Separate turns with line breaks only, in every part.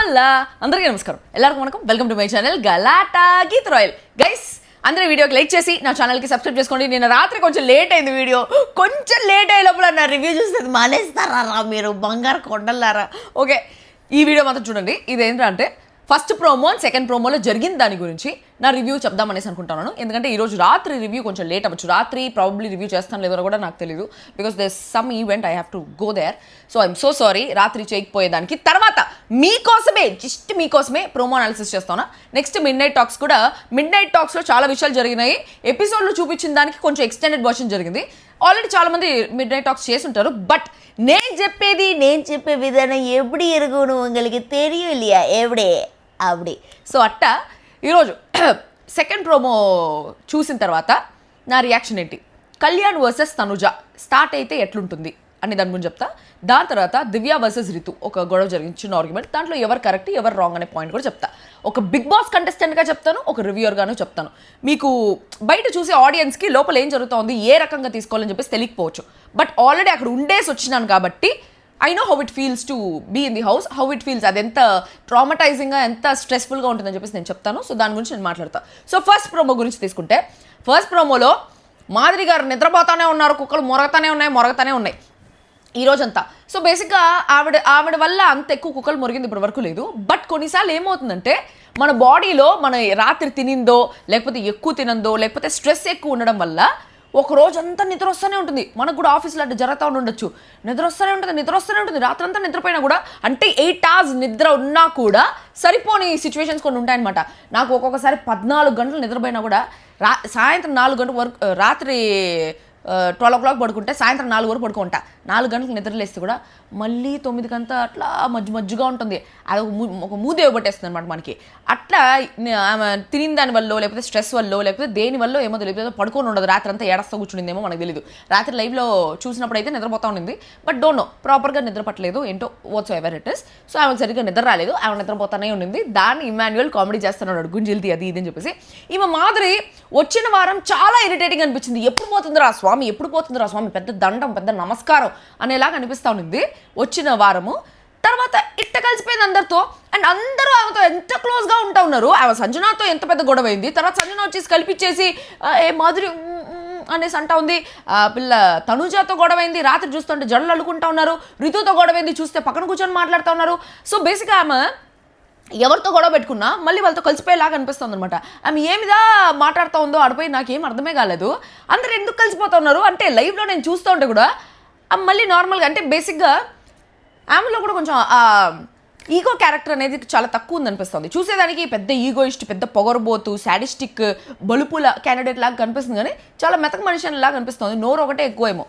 Hello అందరికీ నమస్కారం, ಎಲ್ಲರಿಗೂ వణకం. Welcome to my channel Galatta Geeth Royal. Guys అందరూ వీడియోకి లైక్ చేసి నా ఛానల్కి సబ్స్క్రైబ్ చేసుకోండి. నిన్న రాత్రి కొంచెం లేట్ అయింది వీడియో, కొంచెం లేట్ అయ్యే లోపల నా రివ్యూ చూస్తే మానేస్తారా మీరు బంగారు కొండలారా. ఓకే, ఈ వీడియో మాత్రం చూడండి. ఇదేంటంటే ఫస్ట్ ప్రోమో అండ్ సెకండ్ ప్రోమోలో జరిగిన దాని గురించి నా రివ్యూ చెప్దామనేసి అనుకుంటున్నాను. ఎందుకంటే ఈరోజు రాత్రి రివ్యూ కొంచెం లేట్ అవ్వచ్చు. రాత్రి ప్రాబబ్లీ రివ్యూ చేస్తాను లేదో కూడా నాకు తెలియదు, because there some event I have to go there. So I'm so sorry రాత్రి చేయకపోయేదానికి. తర్వాత మీకోసమే, జస్ట్ మీకోసమే ప్రోమో అనాలిసిస్ చేస్తాను. నెక్స్ట్ మిడ్ నైట్ టాక్స్ కూడా, మిడ్ నైట్ టాక్స్లో చాలా విషయాలు జరిగినాయి. ఎపిసోడ్లో చూపించిన దానికి కొంచెం ఎక్స్టెండెడ్ వర్షన్ జరిగింది. ఆల్రెడీ చాలామంది మిడ్ నైట్ టాక్స్ చేస్తుంటారు. బట్ నేను చెప్పే విధానం ఎప్పుడు ఎరుగును உங்களுக்கு తెలియలియా ఎవడే ఆవిడే. సో అట్టా ఈరోజు సెకండ్ ప్రోమో చూసిన తర్వాత నా రియాక్షన్ ఏంటి, కళ్యాణ్ వర్సెస్ తనుజ స్టార్ట్ అయితే ఎట్లుంటుంది అని దాని గురించి చెప్తా. దాని తర్వాత దివ్య వర్సెస్ రితు ఒక గొడవ జరిగింది, చిన్న ఆర్గ్యుమెంట్. దాంట్లో ఎవరు కరెక్ట్ ఎవరు రాంగ్ అనే పాయింట్ కూడా చెప్తా. ఒక బిగ్ బాస్ కంటెస్టెంట్గా చెప్తాను, ఒక రివ్యూవర్గాను చెప్తాను. మీకు బయట చూసే ఆడియన్స్కి లోపల ఏం జరుగుతుంది, ఏ రకంగా తీసుకోవాలని చెప్పేసి తెలియకపోవచ్చు. బట్ ఆల్రెడీ అక్కడ ఉండేసి వచ్చినాను కాబట్టి I know how it feels to be in the house, how it feels, అది ఎంత ట్రామటైజింగ్గా ఎంత స్ట్రెస్ఫుల్గా ఉంటుందని చెప్పేసి నేను చెప్తాను. సో దాని గురించి నేను మాట్లాడతాను. సో ఫస్ట్ ప్రోమో గురించి తీసుకుంటే, ఫస్ట్ ప్రోమోలో మాధురి గారు నిద్రపోతానే ఉన్నారు, కుక్కలు మొరగతానే ఉన్నాయి ఈ రోజంతా. సో బేసిక్గా ఆవిడ వల్ల అంత ఎక్కువ కుక్కలు మురిగింది ఇప్పటి వరకు లేదు. బట్ కొన్నిసార్లు ఏమవుతుందంటే మన బాడీలో మన రాత్రి తినిందో, లేకపోతే ఎక్కువ తినందో, లేకపోతే స్ట్రెస్ ఎక్కువ ఉండడం వల్ల ఒక రోజంతా నిద్ర వస్తూనే ఉంటుంది. మనకు కూడా ఆఫీస్లో అంటే జరుగుతూ ఉండొచ్చు, నిద్ర వస్తూనే ఉంటుంది. రాత్రంతా నిద్రపోయినా కూడా, అంటే 8 hours నిద్ర ఉన్నా కూడా సరిపోని సిచ్యువేషన్స్ కొన్ని ఉంటాయన్నమాట. నాకు ఒక్కొక్కసారి 14 గంటలు నిద్రపోయినా కూడా సాయంత్రం 4 గంటల వరకు, రాత్రి 12 o'clock పడుకుంటే సాయంత్రం 4 వరకు పడుకుంటా. 4 గంటలకు నిద్రలేస్తే కూడా మళ్ళీ 9 గంటల అట్లా మజ్జుగా ఉంటుంది. అది ఒక మూది ఇవ్వబట్టేస్తుంది అనమాట మనకి. అట్లా ఆమె తినిన దాని వల్ల, లేకపోతే స్ట్రెస్ వల్ల, లేకపోతే దేని వల్ల ఏమో తెలియదు, పడుకొని ఉండదు. రాత్రి అంతా ఏడస్తా కూర్చునిందేమో మనకు తెలియదు. రాత్రి లైవ్లో చూసినప్పుడు అయితే నిద్రపోతా ఉండింది. బట్ డోంట్ నో, ప్రాపర్గా నిద్ర పట్టలేదు ఏంటో, what's ever it is. So ఆమెకు సరిగ్గా నిద్ర రాలేదు, ఆమె నిద్రపోతానే ఉండింది. దాన్ని ఇమాన్యుయల్ కామెడీ చేస్తున్నాడు, గుంజిల్ది అది ఇది అని చెప్పేసి. ఈమె మాధురి వచ్చిన వారం చాలా ఇరిటేటింగ్ అనిపించింది. ఎప్పుడు పోతుందిరా స్వామి, పెద్ద దండం, పెద్ద నమస్కారం అనేలాగా అనిపిస్తూ ఉండింది వచ్చిన వారము. తర్వాత ఇట్ట కలిసిపోయింది అందరితో, అండ్ అందరూ ఆమెతో ఎంత క్లోజ్గా ఉంటా ఉన్నారు. ఆమె సంజనాతో ఎంత పెద్ద గొడవ అయింది. తర్వాత సంజన వచ్చేసి కల్పించేసి ఏ మాధురి అనేసి అంటా ఉంది. పిల్ల తనుజాతో గొడవైంది, రాత్రి చూస్తుంటే జడలు అల్లుకుంటా ఉన్నారు. రితుతో గొడవైంది, చూస్తే పక్కన కూర్చొని మాట్లాడుతూ ఉన్నారు. సో బేసిక్గా ఆమె ఎవరితో గొడవ పెట్టుకున్నా మళ్ళీ వాళ్ళతో కలిసిపోయేలాగా అనిపిస్తుంది అనమాట. ఆమె ఏమిదా మాట్లాడుతూ ఉందో ఆడిపోయి నాకేం అర్థమే కాలేదు. అందరు ఎందుకు కలిసిపోతూ ఉన్నారు అంటే, లైవ్లో నేను చూస్తూ ఉంటే కూడా మళ్ళీ నార్మల్గా, అంటే బేసిక్గా ఆమెలో కూడా కొంచెం ఈగో క్యారెక్టర్ అనేది చాలా తక్కువ ఉందనిపిస్తుంది. చూసేదానికి పెద్ద ఈగోయిస్ట్, పెద్ద పొగరబోతు, సాడిస్టిక్, బలుపుల క్యాండిడేట్ లాగా కనిపిస్తుంది, కానీ చాలా మెతక మనిషి లాగా కనిపిస్తుంది. నోరు ఒకటే ఎక్కువేమో,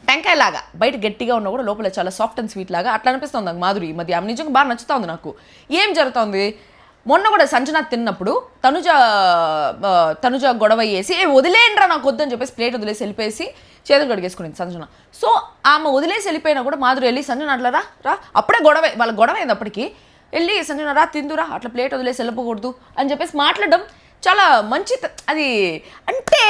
టెంకాయ లాగా, బయట గట్టిగా ఉన్నా కూడా లోపల చాలా సాఫ్ట్ అండ్ స్వీట్ లాగా అట్లా అనిపిస్తుంది నాకు మాధురి. ఈ మధ్య ఆమె నిజంగా బాగా నచ్చుతా ఉంది నాకు. ఏం జరుగుతుంది, మొన్న కూడా సంజన తిన్నప్పుడు తనుజ గొడవ చేసి వదిలేయండిరా నాకు వద్దని చెప్పేసి ప్లేట్ వదిలేసి వెళ్ళిపోయేసి చేతులు కడిగేసుకునేది సంజన. సో ఆమె వదిలేసి వెళ్ళిపోయినా కూడా మాధురి వెళ్ళి సంజన అట్లా రా అప్పుడే వాళ్ళ గొడవ అయింది. అప్పటికి వెళ్ళి సంజన రా తిందురా, అట్లా ప్లేట్ వదిలేసి వెళ్ళిపోకూడదు అని చెప్పేసి మాట్లాడడం చాలా మంచి. అది అంటే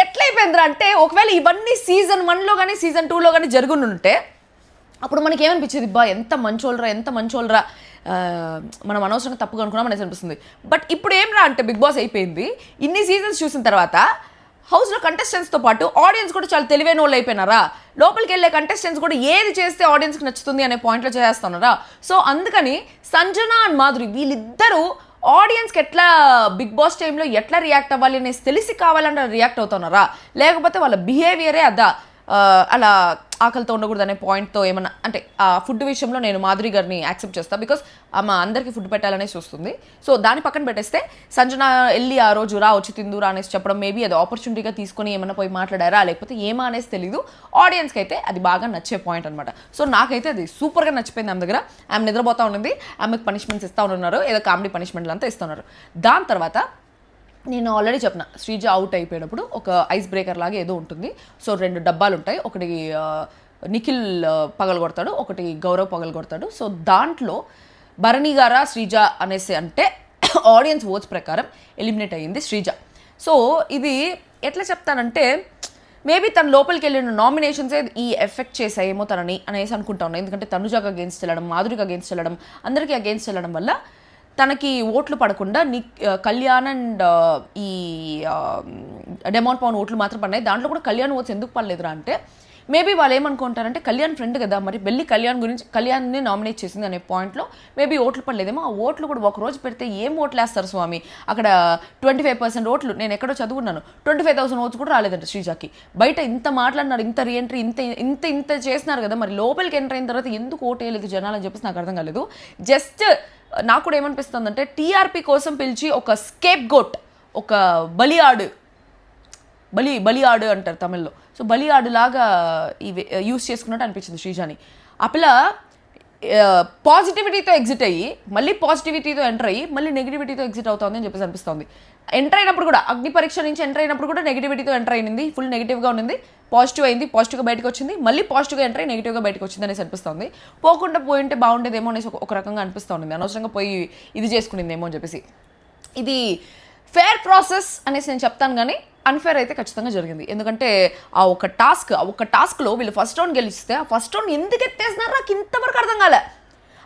ఎట్లయిపోయిందిరా అంటే, ఒకవేళ ఇవన్నీ సీజన్ 1లో కానీ సీజన్ 2లో కానీ జరుగుంటే అప్పుడు మనకి ఏమనిపించేది, ఎంత మంచోళ్ళరా మనం అనవసరంగా తప్పుగా అనుకున్నాం అనేసి అనిపిస్తుంది. బట్ ఇప్పుడు ఏం రా అంటే, బిగ్ బాస్ అయిపోయింది, ఇన్ని సీజన్స్ చూసిన తర్వాత హౌస్లో కంటెస్టెంట్స్తో పాటు ఆడియన్స్ కూడా చాలా తెలివైన వాళ్ళు అయిపోయినారా. లోపలికి వెళ్ళే కంటెస్టెంట్స్ కూడా ఏది చేస్తే ఆడియన్స్కి నచ్చుతుంది అనే పాయింట్లో చేస్తున్నారా. సో అందుకని సంజన అండ్ మాధురి వీళ్ళిద్దరూ ఆడియన్స్కి ఎట్లా బిగ్ బాస్ టైంలో ఎట్లా రియాక్ట్ అవ్వాలి అనేసి తెలిసి కావాలంటే రియాక్ట్ అవుతున్నారా, లేకపోతే వాళ్ళ బిహేవియరే అలా ఆకలితో ఉండకూడదు అనే పాయింట్తో ఏమన్నా, అంటే ఆ ఫుడ్ విషయంలో నేను మాధురి గారిని యాక్సెప్ట్ చేస్తాను, బికాస్ ఆమె అందరికీ ఫుడ్ పెట్టాలనేసి వస్తుంది. సో దాని పక్కన పెట్టేస్తే సంజన వెళ్ళి ఆ రోజు వచ్చి తిందురా అనేసి చెప్పడం, మేబీ అది ఆపర్చునిటీగా తీసుకొని ఏమన్నా పోయి మాట్లాడారా లేకపోతే ఏమా అనేసి తెలీదు. ఆడియన్స్కి అయితే అది బాగా నచ్చే పాయింట్ అనమాట. సో నాకైతే అది సూపర్గా నచ్చిపోయింది. ఆమె దగ్గర ఆమె నిద్రపోతూ ఉండింది, ఆమెకు పనిష్మెంట్స్ ఇస్తూ ఉన్నారు, ఏదో కామెడీ పనిష్మెంట్లు అంతా ఇస్తున్నారు. దాని తర్వాత నేను ఆల్రెడీ చెప్పిన, శ్రీజ అవుట్ అయిపోయినప్పుడు ఒక ఐస్ బ్రేకర్ లాగా ఏదో ఉంటుంది. సో 2 డబ్బాలు ఉంటాయి, ఒకటి నిఖిల్ పగలగొడతాడు, ఒకటి గౌరవ్ పగలగొడతాడు. సో దాంట్లో భరణి గారా శ్రీజ అనేసి అంటే ఆడియన్స్ ఓట్స్ ప్రకారం ఎలిమినేట్ అయ్యింది శ్రీజ. సో ఇది ఎట్లా చెప్తానంటే, మేబీ తన లోపలికి వెళ్ళిన నామినేషన్సే ఈ ఎఫెక్ట్ చేసాయేమో తనని అనేసి అనుకుంటా ఉన్నాను. ఎందుకంటే తనుజాకి అగేన్స్ట్ వెళ్ళడం, మాధురికి అగేన్స్ట్ వెళ్ళడం, అందరికీ అగేన్స్ట్ వెళ్ళడం వల్ల తనకి ఓట్లు పడకుండా కళ్యాణ్ అండ్ ఈ డెమాన్ పవన్ ఓట్లు మాత్రం పడినాయి. దాంట్లో కూడా కళ్యాణ్ ఓట్స్ ఎందుకు పడలేదురా అంటే మేబీ వాళ్ళు ఏమనుకుంటారంటే కళ్యాణ్ ఫ్రెండ్ కదా, మరి వెళ్ళి కళ్యాణ్ని నామినేట్ చేసింది అనే పాయింట్లో మేబీ ఓట్లు పడలేదేమో. ఆ ఓట్లు కూడా ఒక రోజు పెడితే ఏం ఓట్లు వేస్తారు స్వామి, అక్కడ 25% ఓట్లు, నేను ఎక్కడో చదువుకున్నాను, 25,000 ఓట్స్ కూడా రాలేదంట శ్రీజాకి. బయట ఇంత మాట్లాడినారు, ఇంత రీఎంట్రీ, ఇంత చేసినారు కదా, మరి లోపలికి ఎంటర్ అయిన తర్వాత ఎందుకు ఓటు వేయలేదు జనాలు అని చెప్పేసి నాకు అర్థం కాలేదు. జస్ట్ నాకు కూడా ఏమనిపిస్తుందంటే టీఆర్పీ కోసం పిలిచి ఒక స్కేప్ గోట్, ఒక బలియాడు అంటారు తమిళ్లో, సో బలియాడు లాగా ఇవి యూస్ చేసుకున్నట్టు అనిపించింది శ్రీజాని. ఆ పిల్ల పాజిటివిటీతో ఎగ్జిట్ అయ్యి మళ్ళీ పాజిటివిటీతో ఎంటర్ అయ్యి మళ్ళీ నెగిటివిటీతో ఎగ్జిట్ అవుతుంది అని చెప్పేసి అనిపిస్తుంది. ఎంటర్ అయినప్పుడు కూడా అగ్ని పరీక్ష నుంచి ఎంటర్ అయినప్పుడు కూడా నెగిటివిటీతో ఎంటర్ అయింది, ఫుల్ నెగిటివ్గా ఉండింది, పాజిటివ్ అయింది, పాజిటివ్గా బయటకు వచ్చింది, మళ్ళీ పాజిటివ్గా ఎంటర్ అయ్యి నెగిటివ్గా బయటకు వచ్చింది అనేసి అనిపిస్తుంది. పోకుండా పోయింటే బాగుండేదేమో అనేసి ఒక రకంగా అనిపిస్తూ ఉంది, అనవసరంగా పోయి ఇది చేసుకునిందేమో అని చెప్పేసి. ఇది ఫేర్ ప్రాసెస్ అనేసి నేను చెప్తాను, కానీ అన్ఫేర్ అయితే ఖచ్చితంగా జరిగింది. ఎందుకంటే ఆ ఒక టాస్క్లో వీళ్ళు ఫస్ట్ రౌండ్ గెలిస్తే ఆ ఫస్ట్ రౌండ్ ఎందుకు ఎత్తేసినారో నాకు ఇంతవరకు అర్థం కాలే.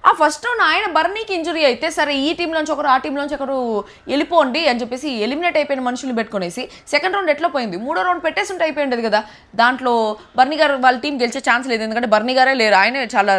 ఆ ఫస్ట్ రౌండ్ ఆయన బర్నీకి ఇంజురీ అయితే సరే ఈ టీంలోంచి ఒకరు ఆ టీంలోంచి ఒకరు వెళ్ళిపోండి అని చెప్పేసి ఎలిమినేట్ అయిపోయిన మనుషులు పెట్టుకునేసి సెకండ్ రౌండ్ ఎట్లా పోయింది, మూడో రౌండ్ పెట్టేసి ఉంటే అయిపోయింది కదా. దాంట్లో బర్నీ గారు వాళ్ళ టీం గెలిచే ఛాన్స్ లేదు, ఎందుకంటే బర్నీ గారే లేరు, ఆయన చాలా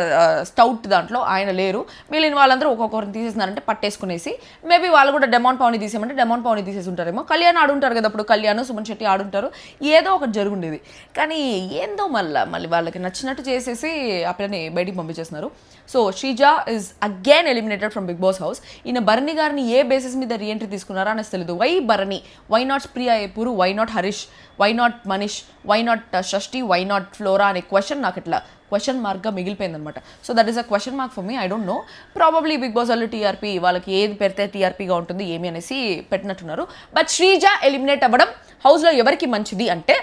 స్టౌట్, దాంట్లో ఆయన లేరు. మిగిలిన వాళ్ళందరూ ఒక్కొక్కరిని తీసేసినారంటే పట్టేసుకునేసి మేబీ వాళ్ళు కూడా డెమాన్ పవన్ తీసేయమంటే డెమాన్ పవన్ తీసేసి ఉంటారేమో. కళ్యాణ్ ఆడుంటారు కదా, అప్పుడు కళ్యాణ్ సుమన్ శెట్టి ఆడుంటారు, ఏదో ఒకటి జరుగుండేది. కానీ ఏందో మళ్ళీ వాళ్ళకి నచ్చినట్టు చేసేసి ఆ పిల్లని బయటికి పంపించేస్తున్నారు. So Sreeja is again eliminated from Big Boss house. ఈయన భరణి గారిని ఏ బేసిస్ మీద రీఎంట్రీ తీసుకున్నారా అనేసి తెలియదు. Why Bharani, why not Priya Epuru, why not Harish, why not Manish, why not Shashti, why not Flora అనే క్వశ్చన్ నాకు ఇట్లా క్వశ్చన్ మార్క్గా మిగిలిపోయిందనమాట. So that is a question mark for me. I don't know, probably Bigg Boss వాళ్ళు టీఆర్పీ వాళ్ళకి ఏది పెడితే టీఆర్పీగా ఉంటుంది ఏమి అనేసి పెట్టినట్టున్నారు. బట్ శ్రీజా ఎలిమినేట్ అవ్వడం హౌస్లో ఎవరికి మంచిది అంటే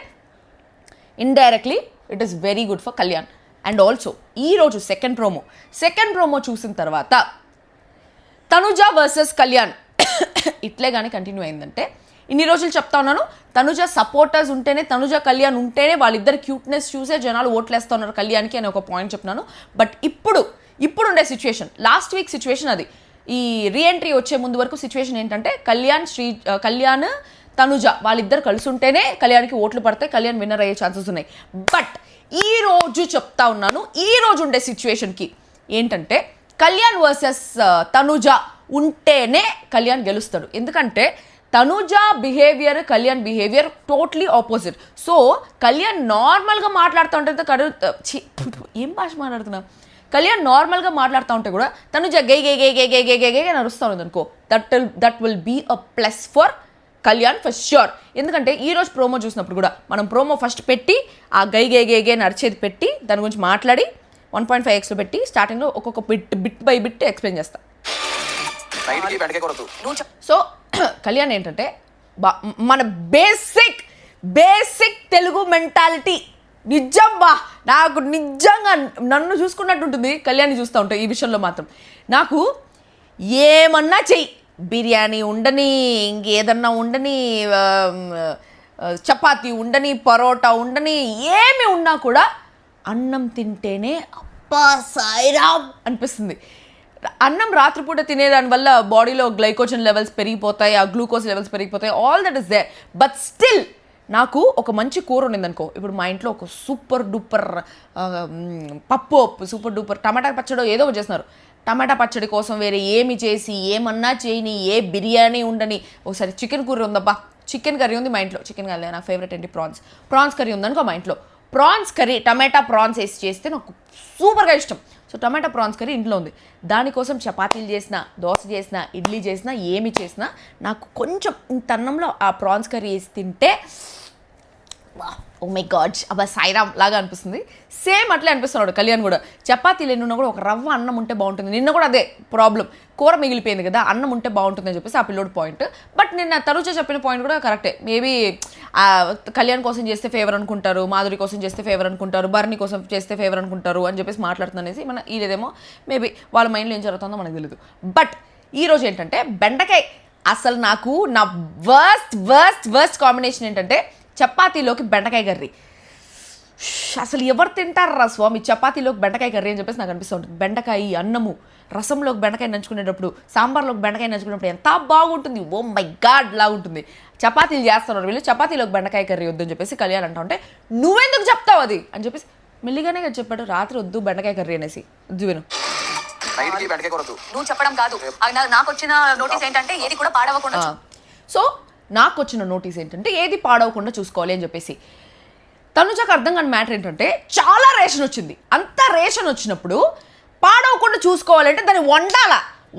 indirectly it is very good for Kalyan. And also ఈరోజు సెకండ్ ప్రోమో చూసిన తర్వాత తనుజ వర్సెస్ కళ్యాణ్ ఇట్లే కానీ కంటిన్యూ అయిందంటే, ఇన్ని రోజులు చెప్తా ఉన్నాను తనుజ సపోర్టర్స్ ఉంటేనే, తనుజ కళ్యాణ్ ఉంటేనే వాళ్ళిద్దరు క్యూట్నెస్ చూసే జనాలు ఓట్లేస్తూ ఉన్నారు కళ్యాణ్కి అని ఒక పాయింట్ చెప్పినాను. బట్ ఇప్పుడు ఉండే సిచ్యువేషన్, లాస్ట్ వీక్ సిచ్యువేషన్ అది, ఈ రీఎంట్రీ వచ్చే ముందు వరకు సిచ్యువేషన్ ఏంటంటే కళ్యాణ్ తనుజ వాళ్ళిద్దరు కలిసి ఉంటేనే కళ్యాణ్కి ఓట్లు పడతాయి, కళ్యాణ్ విన్నర్ అయ్యే ఛాన్సెస్ ఉన్నాయి. బట్ ఈ రోజు చెప్తా ఉన్నాను, ఈ రోజు ఉండే సిచ్యువేషన్కి ఏంటంటే కళ్యాణ్ వర్సెస్ తనుజ ఉంటేనే కళ్యాణ్ గెలుస్తాడు. ఎందుకంటే Tanuja behaviour, Kalyan behaviour totally opposite. So Kalyan నార్మల్గా మాట్లాడుతూ ఉంటే ఏం భాష మాట్లాడుతున్నా, కళ్యాణ్ నార్మల్గా మాట్లాడుతూ ఉంటే కూడా తనుజ గై గై గై గై గై గై గై గై నడుస్తూ ఉంది అనుకో, that will be a plus for Kalyan for sure. ఎందుకంటే ఈరోజు ప్రోమో చూసినప్పుడు కూడా మనం ప్రోమో ఫస్ట్ పెట్టి ఆ గై గై గై గై నడిచేది పెట్టి దాని గురించి మాట్లాడి 1.5xలో పెట్టి స్టార్టింగ్లో ఒక్కొక్క బిట్ బై బిట్ ఎక్స్ప్లెయిన్ చేస్తా. సో కళ్యాణ్ ఏంటంటే మన బేసిక్ తెలుగు మెంటాలిటీ నాకు నిజంగా నన్ను చూసుకున్నట్టు ఉంటుంది కళ్యాణ్ని చూస్తూ ఉంటాయి. ఈ విషయంలో మాత్రం నాకు ఏమన్నా చెయ్యి, బిర్యానీ ఉండని, ఇంకేదన్నా ఉండని, చపాతీ ఉండని, పరోటా ఉండని, ఏమి ఉన్నా కూడా అన్నం తింటేనే అబ్బా సాయిరామ్ అనిపిస్తుంది. అన్నం రాత్రిపూట తినేదాని వల్ల బాడీలో గ్లైకోజన్ లెవెల్స్ పెరిగిపోతాయి, ఆ గ్లూకోజ్ లెవెల్స్ పెరిగిపోతాయి, all that is there. But still నాకు ఒక మంచి కూర ఉండిందనుకో, ఇప్పుడు మా ఇంట్లో ఒక సూపర్ డూపర్ పప్పు, సూపర్ డూపర్ టమాటా పచ్చడి ఏదో చేస్తున్నారు, టమాటా పచ్చడి కోసం వేరే ఏమి చేసి ఏమన్నా చేయని, ఏ బిర్యానీ ఉండని, ఒకసారి చికెన్ కూర ఉందబ్బా, చికెన్ కర్రీ ఉంది మా ఇంట్లో, చికెన్ కర్రీ నాకు ఫేవరెట్ ఏంటి ప్రాన్స్ కర్రీ ఉందనుకో మా ఇంట్లో, ప్రాన్స్ కర్రీ టమాటా ప్రాన్స్ వేసి చేస్తే నాకు సూపర్గా ఇష్టం. సో టమాటా ప్రాన్స్ కర్రీ ఇంట్లో ఉంది, దానికోసం చపాతీలు చేసినా, దోశ చేసినా, ఇడ్లీ చేసినా, ఏమి చేసినా నాకు కొంచెం ఇంత అన్నంలో ఆ ప్రాన్స్ కర్రీ వేసి తింటే ఓ మై గాడ్ అబ్బా సాయిరామ్ లాగా అనిపిస్తుంది. సేమ్ అట్లే అనిపిస్తున్నాడు కళ్యాణ్ కూడా. చపాతీలు ఎన్నున్నా కూడా ఒక రవ్వ అన్నం ఉంటే బాగుంటుంది. నిన్న కూడా అదే ప్రాబ్లం, కూర మిగిలిపోయింది కదా, అన్నం ఉంటే బాగుంటుంది అని చెప్పేసి ఆ పిల్లోడు పాయింట్. బట్ నిన్న తనుజ చెప్పిన పాయింట్ కూడా కరెక్టే. మేబీ కళ్యాణ్ కోసం చేస్తే ఫేవర్ అనుకుంటారు, మాధురి కోసం చేస్తే ఫేవర్ అనుకుంటారు, బర్నీ కోసం చేస్తే ఫేవర్ అనుకుంటారు అని చెప్పేసి మాట్లాడుతుందనేసి మన ఇదేమో మేబీ వాళ్ళ మైండ్లో ఏం జరుగుతుందో మనకు తెలియదు. బట్ ఈరోజు ఏంటంటే బెండకాయ, అసలు నాకు నా వర్స్ట్ కాంబినేషన్ ఏంటంటే చపాతీలోకి బెండకాయ కర్రీ. అసలు ఎవరు తింటారా స్వామి చపాతీలోకి బెండకాయ కర్రీ అని చెప్పేసి నాకు అనిపిస్తూ ఉంటుంది. బెండకాయ అన్నము, రసంలోకి బెండకాయ నంచుకునేటప్పుడు, సాంబార్లోకి బెండకాయ నంచుకునేటప్పుడు ఎంత బాగుంటుంది. ఓ మై గాడ్ లా ఉంటుంది. చపాతీలు చేస్తున్నారు వీళ్ళు, చపాతీలోకి బెండకాయ కర్రీ వద్దు అని చెప్పేసి కళ్యాణ్ అంటా ఉంటే నువ్వెందుకు చెప్తావు అది అని చెప్పేసి మెల్లిగానే కదా చెప్పాడు, రాత్రి వద్దు బెండకాయ కర్రీ అనేసి. వద్దు విను.
నువ్వు చెప్పడం కాదు, నాకు వచ్చిన నోటీస్ ఏంటంటే ఏది కూడా పాడవకుండా.
సో నాకు వచ్చిన నోటీస్ ఏంటంటే ఏది పాడవకుండా చూసుకోవాలి అని చెప్పేసి. తనుజకు అర్థం కాని మ్యాటర్ ఏంటంటే చాలా రేషన్ వచ్చింది. అంత రేషన్ వచ్చినప్పుడు పాడవకుండా చూసుకోవాలంటే దాన్ని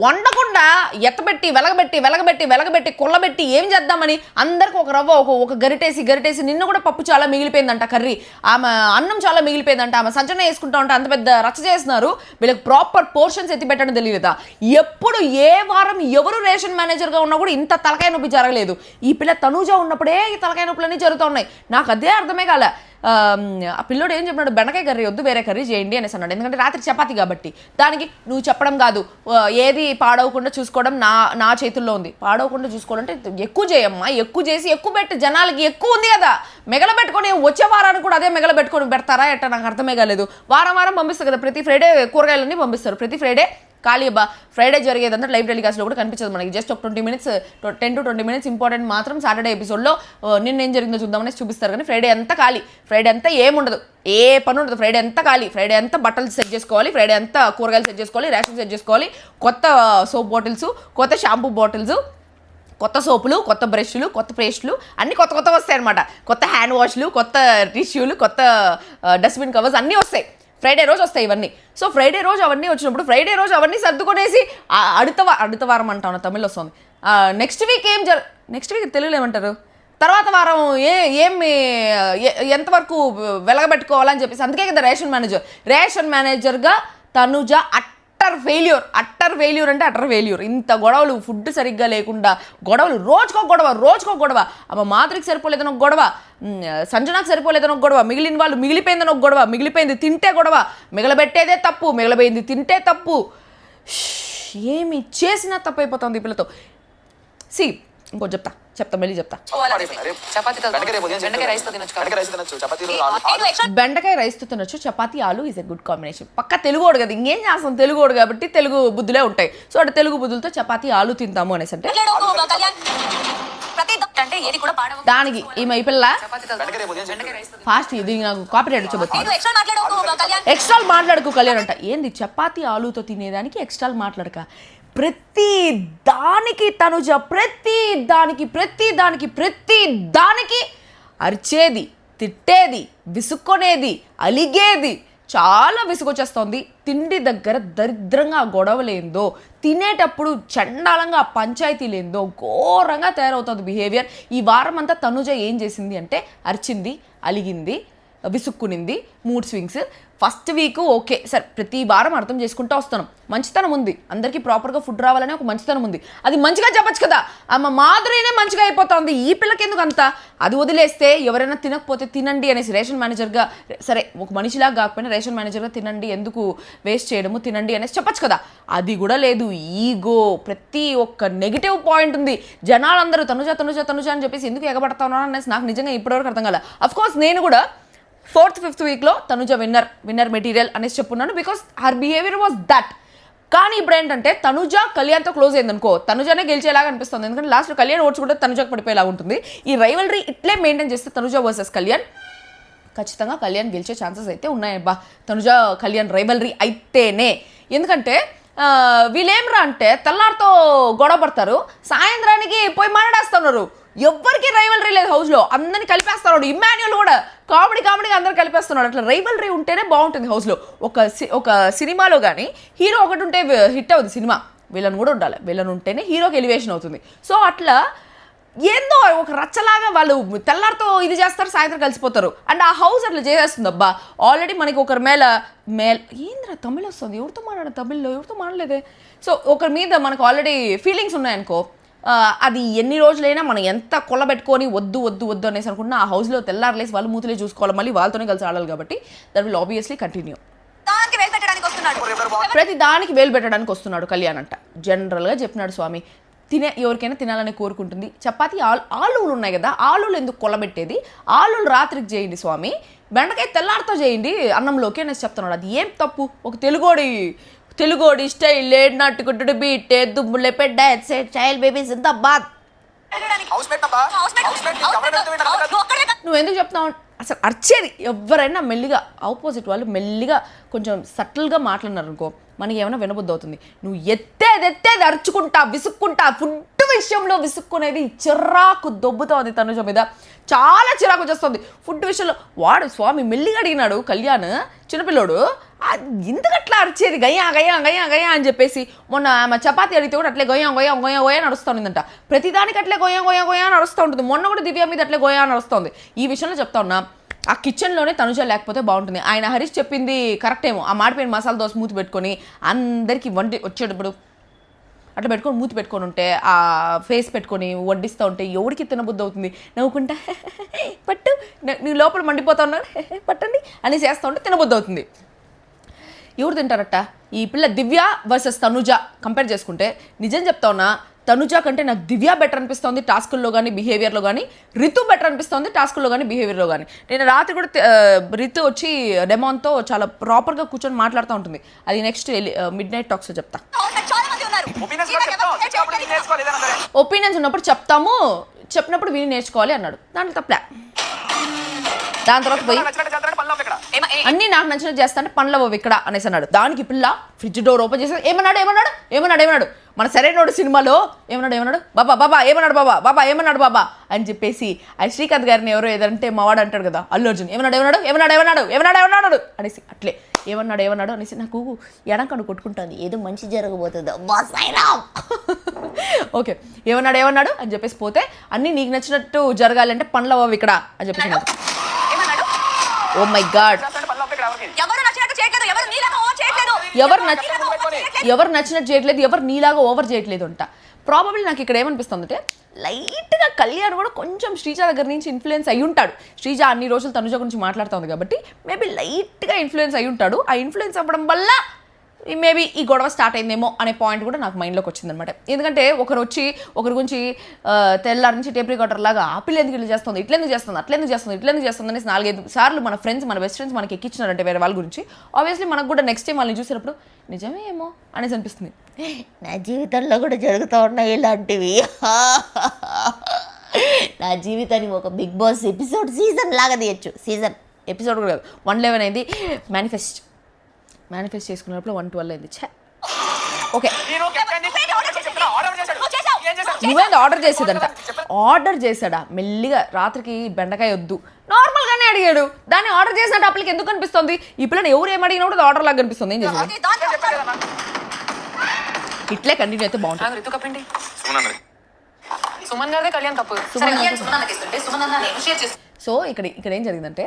వండకుండా ఎత్తబెట్టి వెలగబెట్టి కొల్లబెట్టి ఏం చేద్దామని అందరికి ఒక రవ్వ ఒక గరిటేసి నిన్న కూడా పప్పు చాలా మిగిలిపోయిందంట, కర్రీ ఆమె అన్నం చాలా మిగిలిపోయిందంట, ఆమె సంచన వేసుకుంటా ఉంటే అంత పెద్ద రచ్చ చేస్తున్నారు. వీళ్ళకి ప్రాపర్ పోర్షన్స్ ఎత్తి పెట్టడం తెలియదా? ఎప్పుడు ఏ వారం ఎవరు రేషన్ మేనేజర్గా ఉన్నా కూడా ఇంత తలకాయ నొప్పి జరగలేదు. ఈ పిల్ల తనుజ ఉన్నప్పుడే ఈ తలకాయ నొప్పులన్నీ జరుగుతూ ఉన్నాయి. నాకు అదే అర్థమే కాలే. ఆ పిల్లోడు ఏం చెప్పినాడు, బెండకాయ కర్రీ వద్దు వేరే కర్రీ చేయండి అనేసి అన్నాడు. ఎందుకంటే రాత్రి చపాతి కాబట్టి. దానికి నువ్వు చెప్పడం కాదు, ఏది పాడవకుండా చూసుకోవడం నా చేతుల్లో ఉంది. పాడవకుండా చూసుకోవాలంటే ఎక్కువ చేయమ్మా, ఎక్కువ చేసి ఎక్కువ పెట్టి జనాలకి ఎక్కువ ఉంది కదా, మెగలబెట్టుకొని వచ్చే వారానికి కూడా అదే మెగలబెట్టుకొని పెడతారా ఎట్ట నాకు అర్థమే కాలేదు. వారం పంపిస్తారు కదా, ప్రతి ఫ్రైడే కూరగాయలన్నీ పంపిస్తారు. ప్రతి ఫ్రైడే ఖాళీ ఫ్రైడే జరిగేదంతా లైవ్ టెలికాస్ట్లో కూడా కనిపించదు మనకి. జస్ట్ ఒక 10 to 20 minutes ఇంపార్టెంట్ మాత్రం సాటర్డే ఎపిసోడ్లో నిన్న ఏం జరిగిందో చూద్దామని చూపిస్తారు. కానీ ఫ్రైడే అంతా ఖాళీ, ఫ్రైడే అంతా ఏముండదు, ఏ పని ఉండదు. ఫ్రైడే అంతా ఖాళీ, ఫ్రైడే అంతా బట్టలు సెట్ చేసుకోవాలి, ఫ్రైడే అంతా కూరగాయలు సెట్ చేసుకోవాలి, రేషన్ సెట్ చేసుకోవాలి, కొత్త సోప్ బాటిల్స్, కొత్త షాంపూ బాటిల్స్, కొత్త సోపులు, కొత్త బ్రష్లు, కొత్త పేస్ట్లు అన్నీ కొత్త వస్తాయి అనమాట. కొత్త హ్యాండ్ వాష్లు, కొత్త టిష్యూలు, కొత్త డస్ట్బిన్ కవర్స్ అన్నీ వస్తాయి. ఫ్రైడే రోజు వస్తాయి ఇవన్నీ. సో ఫ్రైడే రోజు అవన్నీ వచ్చినప్పుడు ఫ్రైడే రోజు అవన్నీ సర్దుకొనేసి అడుత వారం అంటాను, తమిళ్ వస్తుంది. నెక్స్ట్ వీక్ నెక్స్ట్ వీక్ తెలుగులో ఏమంటారు, తర్వాత వారం ఎంతవరకు వెలగబెట్టుకోవాలని చెప్పేసి. అందుకే కదా రేషన్ మేనేజర్గా తనుజ అట్టర్ ఫెయిల్యూర్ అంటే అట్టర్ ఫెయిల్యూర్. ఇంత గొడవలు, ఫుడ్ సరిగ్గా లేకుండా గొడవలు, రోజుకో గొడవ. అమ్మ మాధురికి సరిపోలేదని ఒక గొడవ, సంజనాకు సరిపోలేదని ఒక గొడవ, మిగిలిన వాళ్ళు మిగిలిపోయిందని ఒక గొడవ, మిగిలిపోయింది తింటే గొడవ, మిగలబెట్టేదే తప్పు, మిగలబోయింది తింటే తప్పు. ఏమి చేసినా తప్పు అయిపోతుంది ఈ పిల్లతో. ఇంకో చెప్తా మళ్ళీ చెప్తా. బెండకాయ రైస్తో తినొచ్చు, చపాతీ ఆలు ఈజ్ ఎ గుడ్ కాంబినేషన్. పక్క తెలుగోడు కదా, ఇంకేం చేస్తాం, తెలుగోడు కాబట్టి తెలుగు బుద్ధులే ఉంటాయి. సో అటు తెలుగు బుద్ధులతో చపాతీ ఆలు తింటాము అనేసి అంటే దానికి ఈమె ఈ పిల్ల ఫాస్ట్ ఇది నాకు కాపీరైట్ వచ్చబోతుంది. ఎక్స్ట్రాలు మాట్లాడుకో కళ్యాణ్ అంట. ఏంది చపాతీ ఆలుతో తినేదానికి ఎక్స్ట్రాలు మాట్లాడక, ప్రతి దానికి తనుజ ప్రతి దానికి అరిచేది, తిట్టేది, విసుక్కొనేది, అలిగేది. చాలా విసుగొచ్చేస్తోంది. తిండి దగ్గర దరిద్రంగా గొడవలేందో, తినేటప్పుడు చండాలంగా పంచాయతీలేందో ఘోరంగా తయారవుతుంది బిహేవియర్. ఈ వారం అంతా తనుజ ఏం చేసింది అంటే అరిచింది, అలిగింది, విసుక్కునింది, mood swings. First week okay సరే, ప్రతి వారం అర్థం చేసుకుంటూ వస్తున్నాం, మంచితనం ఉంది, అందరికీ ప్రాపర్గా ఫుడ్ రావాలని ఒక మంచితనం ఉంది. అది మంచిగా చెప్పచ్చు కదా, అమ్మ మాధురినే మంచిగా అయిపోతుంది, ఈ పిల్లకి ఎందుకు అంత? అది వదిలేస్తే ఎవరైనా తినకపోతే తినండి అనేసి రేషన్ మేనేజర్గా, సరే ఒక మనిషిలాగా కాకపోయినా రేషన్ మేనేజర్గా తినండి, ఎందుకు వేస్ట్ చేయడము, తినండి అనేసి చెప్పచ్చు కదా. అది కూడా లేదు. ఈగో, ప్రతి ఒక్క నెగిటివ్ పాయింట్ ఉంది. జనాలందరూ తనుజ అని చెప్పేసి ఎందుకు ఎగబడతా ఉన్నారు అనేసి నాకు నిజంగా ఇప్పటివరకు అర్థం కాలే. అఫ్కోర్స్ నేను కూడా 4th, 5th వీక్లో తనుజ విన్నర్ మెటీరియల్ అనేసి చెప్పున్నాను, because her behaviour was that. కానీ ఇప్పుడు ఏంటంటే తనుజ కళ్యాణ్తో క్లోజ్ అయిందనుకో, తనుజనే గెలిచేలాగా అనిపిస్తుంది. ఎందుకంటే లాస్ట్లో కళ్యాణ్ ఓడ్చుకుంటే తనుజకు పడిపోయేలాగా ఉంటుంది. ఈ రైవలరీ ఇట్లే మెయింటైన్ చేస్తే తనుజ వర్సెస్ కళ్యాణ్ ఖచ్చితంగా కళ్యాణ్ గెలిచే ఛాన్సెస్ అయితే ఉన్నాయబ్బా, తనుజ కళ్యాణ్ రైవలరీ అయితేనే. ఎందుకంటే వీళ్ళేమరా అంటే తెల్లారితో గొడవ పడతారు, సాయంత్రానికి పోయి మాట్లాడేస్తున్నారు. ఎవ్వరికి రైవలరీ లేదు హౌస్లో, అందరినీ కలిపేస్తున్నాడు. ఇమ్మాన్యుల్ కూడా కామెడీగా అందరు కలిపేస్తున్నాడు. అట్లా రైవలరీ ఉంటేనే బాగుంటుంది హౌస్లో. ఒక సినిమాలో కానీ హీరో ఒకటి ఉంటే హిట్ అవుతుంది సినిమా, విలన్ కూడా ఉండాలి. విలన్ ఉంటేనే హీరోకి ఎలివేషన్ అవుతుంది. సో అట్లా ఏందో ఒక రచ్చలాగా వాళ్ళు తెల్లారితో ఇది చేస్తారు, సాయంత్రం కలిసిపోతారు. అండ్ ఆ హౌస్ అట్లా చేసేస్తుంది. అబ్బా ఆల్రెడీ మనకి ఒకరి మేల ఏంద్రా తమిళ్ వస్తుంది, ఎవరితో తమిళ్లో ఎవరితో మాట్లాడలేదే. సో ఒకరి మీద మనకు ఆల్రెడీ ఫీలింగ్స్ ఉన్నాయనుకో, అది ఎన్ని రోజులైనా మనం ఎంత కొల్లబెట్టుకొని వద్దు అనేసి అనుకుంటున్నా, ఆ హౌస్లో తెల్లారలేసి వాళ్ళు మూతులే చూసుకోవాలి, మళ్ళీ వాళ్ళతోనే కలిసి ఆడాలి. కాబట్టి దట్ విల్ ఆబ్వియస్లీ కంటిన్యూ. ప్రతి దానికి వేలు పెట్టడానికి వస్తున్నాడు కళ్యాణ్ అంట. జనరల్గా చెప్పినాడు స్వామి, ఎవరికైనా తినాలని కోరుకుంటుంది. చపాతీ ఆలులు ఉన్నాయి కదా, ఆలులు ఎందుకు కొలబెట్టేది, ఆలులు రాత్రికి చేయండి స్వామి, బెండకాయ తెల్లారితో చేయండి అన్నంలోకి అనేసి చెప్తున్నాడు. అది ఏం తప్పు? ఒక తెలుగోడి స్టైల్ లేట్ నాటుకుంటు బీటే దుమ్ములే పెడ్డ చైల్డ్ బేబీస్ ఇంత బాద్. నువ్వు ఎందుకు చెప్తున్నావు అసలు? అర్చేది ఎవరైనా మెల్లిగా, ఆపోజిట్ వాళ్ళు మెల్లిగా కొంచెం సటిల్గా మాట్లాడినారు అనుకో, మనకి ఏమైనా వినబుద్ధి అవుతుంది. నువ్వు ఎత్తేది అరుచుకుంటా విసుక్కుంటా, ఫుడ్ విషయంలో విసుక్కునేది చిరాకు దొబ్బుతోంది తనుజ మీద, చాలా చిరాకు వచ్చేస్తుంది ఫుడ్ విషయంలో. వాడు స్వామి మెల్లిగా అడిగినాడు కళ్యాణ్, చిన్నపిల్లోడు, ఎందుకట్లా అరిచేది గయ్యా గయ్యా గయ్యా గయ్యా అని చెప్పేసి. మొన్న ఆమె చపాతీ అడిగితే కూడా అట్లే గొయ్యా గొయ్యా గొయ్యా గొయ్యా నడుస్తూ ఉందంట. ప్రతిదానికి అట్లే గొయ్యా గొయ్యా గొయ్యా నడుస్తూ ఉంటుంది. మొన్న కూడా దివ్య మీద అట్లే గొయ్యా నడుస్తుంది. ఈ విషయంలో చెప్తా ఉన్నా, ఆ కిచెన్లోనే తనుజ లేకపోతే బాగుంటుంది. ఆయన హరీష్ చెప్పింది కరెక్ట్ ఏమో, ఆ మాడిపోయిన మసాలా దోశ మూతి పెట్టుకొని అందరికీ వచ్చేటప్పుడు అట్లా పెట్టుకొని మూతి పెట్టుకొని ఉంటే, ఆ ఫేస్ పెట్టుకొని వడ్డిస్తూ ఉంటే ఎవరికి తినబుద్ధి అవుతుంది? నవ్వుకుంటా పట్టు, నీ లోపల మండిపోతా ఉన్నాడు పట్టండి అని చేస్తూ ఉంటే తినబుద్ధి అవుతుంది. ఎవరు తింటారట? ఈ పిల్ల దివ్య వర్సెస్ తనుజ కంపేర్ చేసుకుంటే నిజం చెప్తా ఉన్నా, తనుజ కంటే నాకు దివ్య బెటర్ అనిపిస్తుంది టాస్కుల్లో కానీ బిహేవియర్లో కానీ, రితు బెటర్ అనిపిస్తుంది టాస్కుల్లో కానీ బిహేవియర్లో కానీ. నేను రాత్రి కూడా రితు వచ్చి డెమాన్తో చాలా ప్రాపర్గా కూర్చొని మాట్లాడుతూ ఉంటుంది. అది నెక్స్ట్ మిడ్ నైట్ టాక్స్లో చెప్తా. ఒపీనియన్స్ ఉన్నప్పుడు చెప్తాము, చెప్పినప్పుడు విని నేర్చుకోవాలి అన్నాడు. దాంట్లో తప్పలే. దాని తర్వాత పోయి అన్నీ నాకు నచ్చినట్టు చేస్తా అంటే పనులు ఇక్కడ అనేసి అన్నాడు. దానికి పిల్ల ఫ్రిడ్జ్ డోర్ ఓపెన్ చేసి ఏమన్నాడు మన సరైనోడు సినిమాలో ఏమన్నాడు బాబా ఏమన్నాడు బాబా అని చెప్పేసి, అది శ్రీకాంత్ గారిని ఎవరో ఏదంటే మావాడు అంటాడు కదా, అల్లు అర్జున్ ఏమన్నాడు అనేసి అట్లే ఏమన్నాడు అనేసి నాకు ఎడంకను కొట్టుకుంటుంది, ఏదో మంచి జరగబోతుంది ఓకే ఏమన్నాడు అని చెప్పేసి పోతే, అన్నీ నీకు నచ్చినట్టు జరగాలంటే పనులు అవ్వవు ఇక్కడ అని చెప్పేసి. ఓ మై గాడ్, ఎవరు నచ్చినట్టు చేయట్లేదు, ఎవరు నీలాగా ఓవర్ చేయట్లేదు అంట. ప్రాబబ్లీ నాకు ఇక్కడ ఏమనిపిస్తుంది అంటే, లైట్గా కళ్యాణ్ కూడా కొంచెం శ్రీజ దగ్గర నుంచి ఇన్ఫ్లుయెన్స్ అయ్యి ఉంటాడు. శ్రీజ అన్ని రోజులు తనుజ గురించి మాట్లాడుతుంది కాబట్టి మేబీ లైట్గా ఇన్ఫ్లుయెన్స్ అయ్యి ఉంటాడు. ఆ ఇన్ఫ్లుయెన్స్ అవ్వడం వల్ల మేబీ ఈ గొడవ స్టార్ట్ అయిందేమో అనే పాయింట్ కూడా నాకు మైండ్లోకి వచ్చిందనమాట. ఎందుకంటే ఒకరి గురించి తెల్లారి నుంచి టేప్ రికార్డర్ లాగా ఆ పిల్ల ఎందుకు ఇట్లా చేస్తుంది, ఇట్లెందుకు చేస్తుంది అనేసి 4-5 సార్లు మన బెస్ట్ ఫ్రెండ్స్ మనకి ఎక్కించినారంటే వేరే వాళ్ళ గురించి, ఆబ్వియస్లీ మనకు కూడా నెక్స్ట్ టైం వాళ్ళని చూసేటప్పుడు నిజమే ఏమో అనేసి అనిపిస్తుంది. నా జీవితంలో కూడా జరుగుతూ ఉన్నాయి ఇలాంటివి. నా జీవితాన్ని ఒక బిగ్ బాస్ సీజన్ లాగా తీయచ్చు. ఎపిసోడ్ కూడా కాదు, 111 అయింది. మేనిఫెస్ట్ చేసుకున్నప్పుడు 112 అయింది. ఓకే, నువ్వేంది ఆర్డర్ చేశాడా? మెల్లిగా రాత్రికి బెండకాయ వద్దు నార్మల్గానే అడిగాడు, దాన్ని ఆర్డర్ చేసినట్టు అప్పటికి ఎందుకు అనిపిస్తుంది? ఈ పిల్లని ఎవరు ఏమడిగినా కూడా ఆర్డర్ లాగా అనిపిస్తుంది. ఏం చేసేది? ఇట్లే కంటిన్యూ అయితే బాగుంటుంది. సో ఇక్కడ ఏం జరిగిందంటే,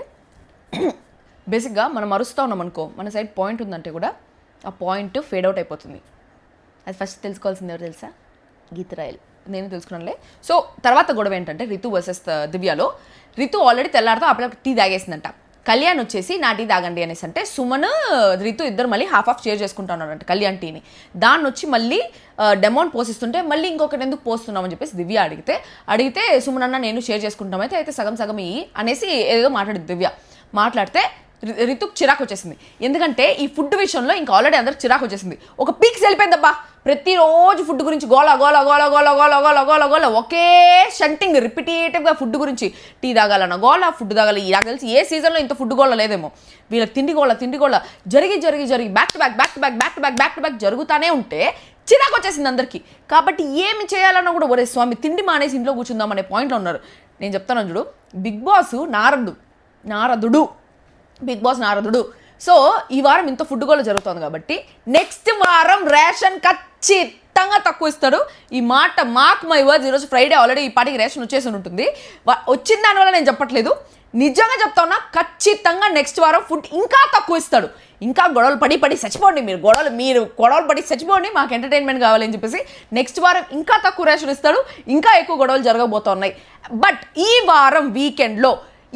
బేసిక్గా మనం అరుస్తూ ఉన్నాం అనుకో, మన సైడ్ పాయింట్ ఉందంటే కూడా ఆ పాయింట్ ఫేడ్ అవుట్ అయిపోతుంది. అది ఫస్ట్ తెలుసుకోవాల్సింది ఎవరు తెలుసా? గీతరాయలు. నేను తెలుసుకున్నానులే. సో తర్వాత గొడవ ఏంటంటే, రితు వర్సెస్ దివ్యలో, రితు ఆల్రెడీ తెల్లారితో అప్పుడు టీ తాగేసిందంట. కళ్యాణ్ వచ్చేసి నా టీ తాగండి అనేసి అంటే, సుమన్ రితు ఇద్దరు మళ్ళీ హాఫ్ షేర్ చేసుకుంటున్నారంట కళ్యాణ్ టీని. దాన్ని వచ్చి మళ్ళీ డెమౌంట్ పోసిస్తుంటే, మళ్ళీ ఇంకొకటి ఎందుకు పోస్తున్నామని చెప్పేసి దివ్య అడిగితే సుమన్ అన్న నేను షేర్ చేసుకుంటాం, అయితే సగం ఇయ్యి అనేసి ఏదో మాట్లాడింది దివ్య. మాట్లాడితే రితుకు చిరాకు వచ్చేసింది. ఎందుకంటే ఈ ఫుడ్ విషయంలో ఇంకా ఆల్రెడీ అందరికి చిరాకు వచ్చేసింది. ఒక పీక్స్ వెళ్ళిపోయిందబ్బా. ప్రతిరోజు ఫుడ్ గురించి గోల ఒకే షంటింగ్ రిపిటేటివ్గా ఫుడ్ గురించి. టీ తాగాలన్న గోల, ఫుడ్ తాగాలి. నాకు తెలిసి ఏ సీజన్లో ఇంత ఫుడ్ గోల లేదేమో. వీళ్ళకి తిండి గోల జరిగి బ్యాక్ టు బ్యాక్ జరుగుతూనే ఉంటే చిరాకు వచ్చేసింది అందరికీ. కాబట్టి ఏమి చేయాలన్నా కూడా ఒరే స్వామి తిండి మానేసి ఇంట్లో కూర్చుందాం అనే పాయింట్లో ఉన్నారు. నేను చెప్తాను చూడు, బిగ్ బాస్ నారదుడు. సో ఈ వారం ఇంత ఫుడ్ గోల జరుగుతుంది కాబట్టి నెక్స్ట్ వారం రేషన్ ఖచ్చితంగా తక్కువ ఇస్తాడు. ఈ మాట మార్క్ మై వర్డ్స్. ఈరోజు ఫ్రైడే, ఆల్రెడీ ఈ పాటికి రేషన్ వచ్చేసి ఉంటుంది. వచ్చిన దానివల్ల నేను చెప్పట్లేదు, నిజంగా చెప్తా ఉన్నా. ఖచ్చితంగా నెక్స్ట్ వారం ఫుడ్ ఇంకా తక్కువ ఇస్తాడు. ఇంకా గొడవలు పడి చచ్చిపోండి, మీరు గొడవలు పడి చచ్చిపోండి, మాకు ఎంటర్టైన్మెంట్ కావాలని చెప్పేసి నెక్స్ట్ వారం ఇంకా తక్కువ రేషన్ ఇస్తాడు. ఇంకా ఎక్కువ గొడవలు జరగబోతున్నాయి. బట్ ఈ వారం వీకెండ్లో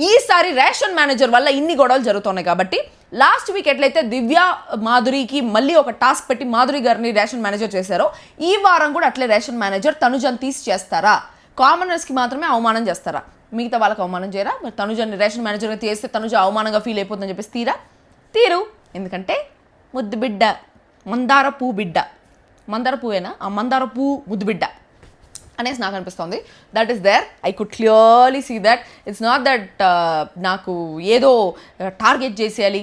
ఈసారి రేషన్ మేనేజర్ వల్ల ఇన్ని గొడవలు జరుగుతున్నాయి కాబట్టి లాస్ట్ వీక్ ఎట్లయితే దివ్య మాధురికి మళ్ళీ ఒక టాస్క్ పెట్టి మాధురి గారిని రేషన్ మేనేజర్ చేశారో ఈ వారం కూడా అట్లే రేషన్ మేనేజర్ తనుజని తీసి చేస్తారా? కామనర్స్కి మాత్రమే అవమానం చేస్తారా? మిగతా వాళ్ళకి అవమానం చేయరా? మరి తనుజని రేషన్ మేనేజర్గా చేస్తే తనుజ అవమానంగా ఫీల్ అయిపోతుందని చెప్పేసి తీరు. ఎందుకంటే ముద్దు బిడ్డ, మందార పువ్వు బిడ్డ, మందార పువ్వేనా? ఆ మందార పువ్వు ముద్దు బిడ్డ అనేసి నాకు అనిపిస్తుంది. That is there, I could clearly see that. It's not that నాకు ఏదో టార్గెట్ చేసేయాలి,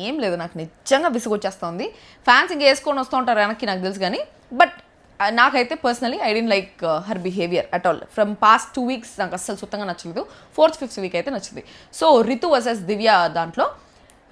ఏం లేదు. నాకు నిజంగా విసుగొచ్చేస్తుంది. ఫ్యాన్స్ ఇంకా వేసుకొని వస్తూ ఉంటారు వెనక్కి, నాకు తెలుసు. కానీ బట్ నాకైతే personally I don't like her behaviour at all. From past 2 weeks నాకు అస్సలు సుత్తంగా నచ్చలేదు. 4th 5th week అయితే నచ్చింది. సో రితు వర్సెస్ దివ్య దాంట్లో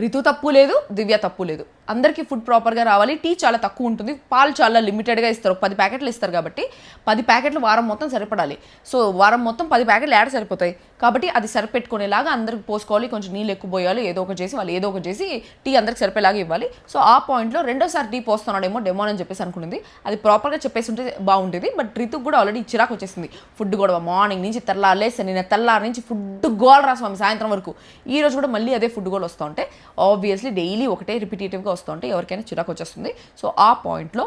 రితు తప్పు లేదు, దివ్య తప్పు లేదు. అందరికీ ఫుడ్ ప్రాపర్గా రావాలి. టీ చాలా తక్కువ ఉంటుంది, పాలు చాలా లిమిటెడ్గా ఇస్తారు. 10 ప్యాకెట్లు ఇస్తారు కాబట్టి 10 ప్యాకెట్లు వారం మొత్తం సరిపడాలి. సో వారం మొత్తం 10 ప్యాకెట్లు యాడ్ సరిపోతాయి కాబట్టి అది సరిపెట్టుకునేలాగా అందరికి పోసుకోవాలి. కొంచెం నీళ్ళు ఎక్కువ పోయాలి, ఏదో ఒకటి చేసి వాళ్ళు ఏదో ఒకటి చేసి టీ అందరికి సరిపోయేలాగా ఇవ్వాలి. సో ఆ పాయింట్లో రెండోసారి టీ పోస్తున్నాడేమో డెమో అని చెప్పేసి అనుకునింది. అది ప్రాపర్గా చెప్పేసి ఉంటే బాగుంటుంది. బట్ రితుకు కూడా ఆల్రెడీ చిరాకు వచ్చేసింది. ఫుడ్ గొడవ మార్నింగ్ నుంచి తెల్లారలేసి నిన్న తెల్లారి నుంచి ఫుడ్ గోల్ రాస్వామి సాయంత్రం వరకు. ఈ రోజు కూడా మళ్ళీ అదే ఫుడ్ గోల్ వస్తూ ఉంటే ఆబ్వియస్లీ డైలీ ఒకటే రిపిటేటివ్గా వస్తూ ఉంటే ఎవరికైనా చిరాకు వచ్చేస్తుంది. సో ఆ పాయింట్లో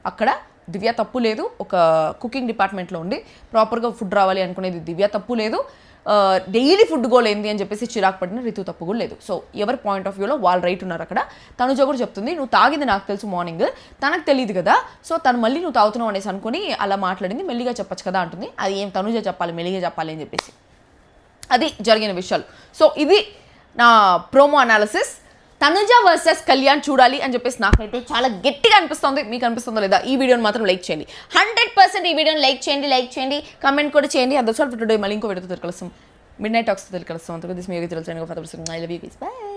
అక్కడ దివ్య తప్పు లేదు. ఒక కుకింగ్ డిపార్ట్మెంట్లో ఉండి ప్రాపర్గా ఫుడ్ రావాలి అనుకునేది దివ్య తప్పు లేదు. డైలీ ఫుడ్ గోల్ ఏంది అని చెప్పేసి చిరాకు పడిన రితు తప్పు కూడా లేదు. సో ఎవరి పాయింట్ ఆఫ్ వ్యూలో వాళ్ళు రైట్ ఉన్నారు అక్కడ. తనుజ కూడా చెప్తుంది, నువ్వు తాగింది నాకు తెలుసు మార్నింగ్, తనకు తెలియదు కదా, సో తను మళ్ళీ నువ్వు తాగుతున్నావు అనేసి అనుకుని అలా మాట్లాడింది. మెల్లిగా చెప్పచ్చు కదా అంటుంది. అది ఏం తనుజ చెప్పాలి, మెల్లిగా చెప్పాలి అని చెప్పేసి. అది జరిగిన విషయాలు. సో ఇది నా promo analysis. Tanuja versus Kalyan చూడాలి అని చెప్పేసి నాకైతే చాలా గట్టిగా అనిపిస్తుంది. మీకు అనిపిస్తుందో లేదా? ఈ వీడియోని మాత్రం లైక్ చేయండి. 100% ఈ వీడియోని లైక్ చేయండి, కామెంట్ కూడా చేయండి. అదొకసారి టుడే మళ్ళీ ఇంకో వీడియోతో కలుస్తాం. మిడ్ నైట్ టాక్స్తో కలుస్తాం. అంతకు దిస్ మీ తెలుసు. I love you guys. By.